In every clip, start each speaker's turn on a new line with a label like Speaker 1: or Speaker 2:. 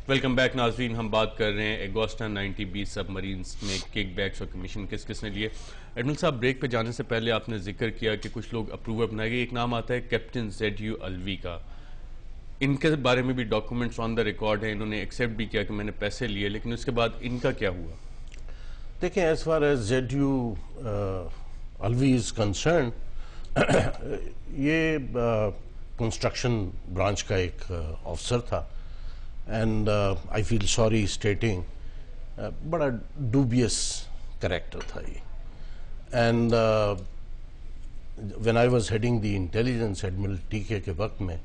Speaker 1: Welcome back ناظرین. ہم بات کر رہے ہیں ایگوسٹا 90B سب مرینز میں کک بیکس اور کمیشن کس کس نے لیے. ایڈمرل صاحب, بریک پہ جانے سے پہلے آپ نے ذکر کیا کہ کچھ لوگ اپروور بنائے گئے. ایک نام آتا ہے کیپٹن ZU الوی کا. ان کے بارے میں بھی ڈاکومنٹس آن دا ریکارڈ ہیں, انہوں نے ایکسیپٹ بھی کیا کہ میں نے پیسے لیے, لیکن اس کے بعد ان کا کیا ہوا؟
Speaker 2: دیکھیں, ایز فار ایز ZU الوی از کنسرن, یہ کنسٹرکشن برانچ کا ایک آفسر تھا. And I feel sorry stating بڑا ڈوبیس کریکٹر تھا یہ. And when I was heading the intelligence admiral T کے وقت میں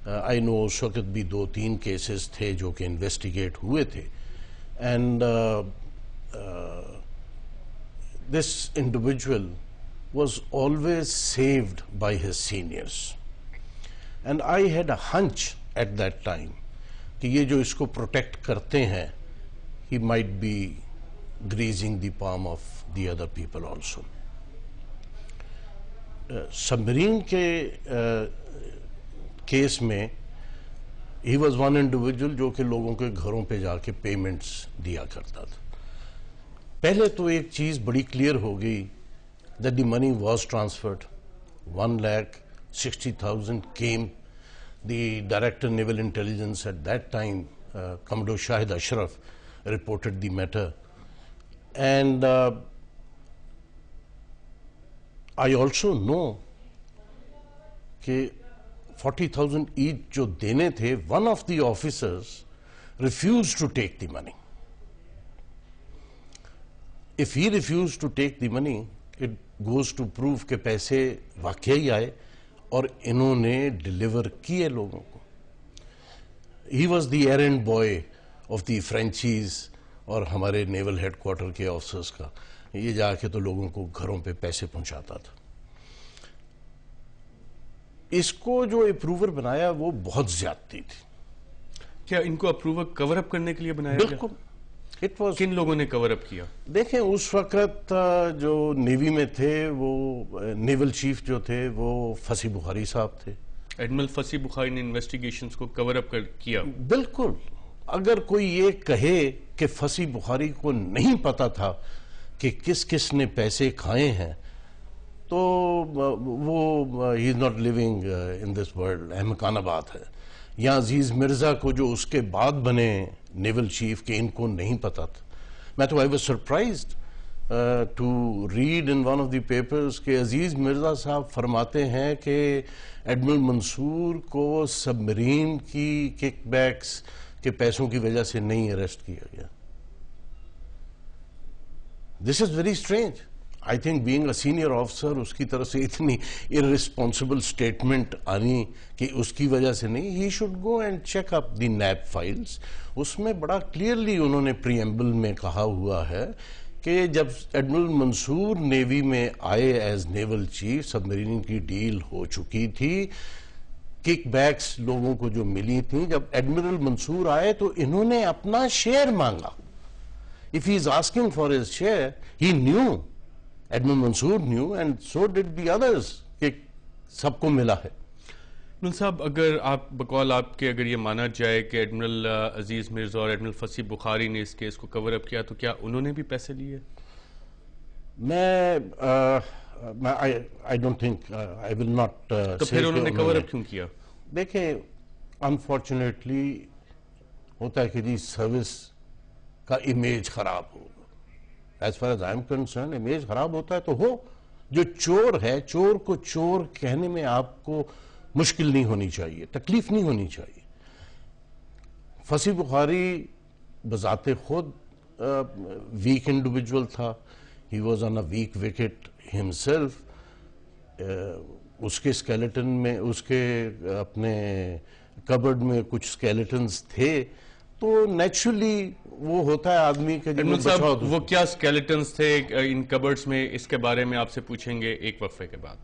Speaker 2: آئی نو اس وقت بھی 2-3 کیسز تھے جو کہ انویسٹیگیٹ ہوئے تھے. And this individual was always saved by his seniors, and I had a hunch at that time کہ یہ جو اس کو پروٹیکٹ کرتے ہیں he might be greasing the palm of the other people also. سبمرین کے کیس میں he was one individual جو کہ لوگوں کے گھروں پہ جا کے پیمنٹس دیا کرتا تھا. پہلے تو ایک چیز بڑی کلیئر ہو گئی that the money was transferred. 1,60,000 came. The Director Naval Intelligence at that time, Commodore Shahid Ashraf, reported the matter. And I also know کہ 40,000 each جو دینے تھے, one of the officers refused to take the money. If he refused to take the money, it goes to prove کہ پیسے واقعی آئے اور انہوں نے ڈیلیور کیے لوگوں کو. He was the errand boy of the Frenchies اور ہمارے نیول ہیڈ کوارٹر کے آفسرز کا. یہ جا کے تو لوگوں کو گھروں پہ پیسے پہنچاتا تھا. اس کو جو اپروور بنایا وہ بہت زیادتی تھی.
Speaker 1: کیا ان کو اپروور کور اپ کرنے کے لیے بنایا گیا؟
Speaker 2: بالکل.
Speaker 1: کن لوگوں نے کور اپ کیا؟
Speaker 2: دیکھیں, اس وقت جو نیوی میں تھے وہ نیول چیف جو تھے وہ فصیح بخاری صاحب تھے.
Speaker 1: ایڈمرل فصیح بخاری نے انویسٹیگیشنز کو کور اپ کیا؟
Speaker 2: بالکل. اگر کوئی یہ کہے کہ فصیح بخاری کو نہیں پتا تھا کہ کس کس نے پیسے کھائے ہیں تو وہ he is not living in this world. احمقانہ بات ہے. یا عزیز مرزا کو جو اس کے بعد بنے نیول چیف کہ ان کو نہیں پتا تھا. میں تو I was surprised to read in one of the papers کہ عزیز مرزا صاحب فرماتے ہیں کہ ایڈمرل منصور کو سبمرین کی کک بیکس کے پیسوں کی وجہ سے نہیں اریسٹ کیا گیا. This is very strange. I think being a senior officer اس کی طرف سے اتنی irresponsible statement آنی کہ اس کی وجہ سے نہیں. He should go and check up the NAB files. اس میں بڑا clearly انہوں نے preamble میں کہا ہوا ہے کہ جب ایڈمرل منصور نیوی میں آئے ایز نیول چیف, سب مرین کی ڈیل ہو چکی تھی, کک بیکس لوگوں کو جو ملی تھیں, جب ایڈمرل منصور آئے تو انہوں نے اپنا شیئر مانگا. If he is asking for his share, he knew, admiral Mansoor knew and so did the others کہ سب کو ملا ہے.
Speaker 1: ایڈمرل صاحب, اگر آپ بقول آپ کے اگر یہ مانا جائے کہ ایڈمرل عزیز مرزا اور ایڈمرل فصیح بخاری نے اس کیس کو کور اپ کیا تو کیا انہوں نے بھی پیسے لیے؟
Speaker 2: میں I don't think I will not
Speaker 1: تو پھر انہوں نے کور اپ کیوں کیا؟
Speaker 2: دیکھیں, انفارچونیٹلی ہوتا ہے کہ جی سروس کا امیج خراب ہوگا. As far as I am concerned, image خراب ہوتا ہے تو ہو. جو چور ہے, چور کو چور کہنے میں آپ کو مشکل نہیں ہونی چاہیے, تکلیف نہیں ہونی چاہیے. فصیح بخاری بذات خود ویک انڈیویجول تھا. He was on a weak wicket himself. اس کے اسکیلیٹن میں, اس کے اپنے کبرڈ میں کچھ اسکیلیٹنز تھے تو نیچرلی وہ ہوتا ہے آدمی کے
Speaker 1: ایڈمرل صاحب, وہ کیا اسکیلیٹنز تھے ان کبرڈز میں, اس کے بارے میں آپ سے پوچھیں گے ایک وقفے کے بعد.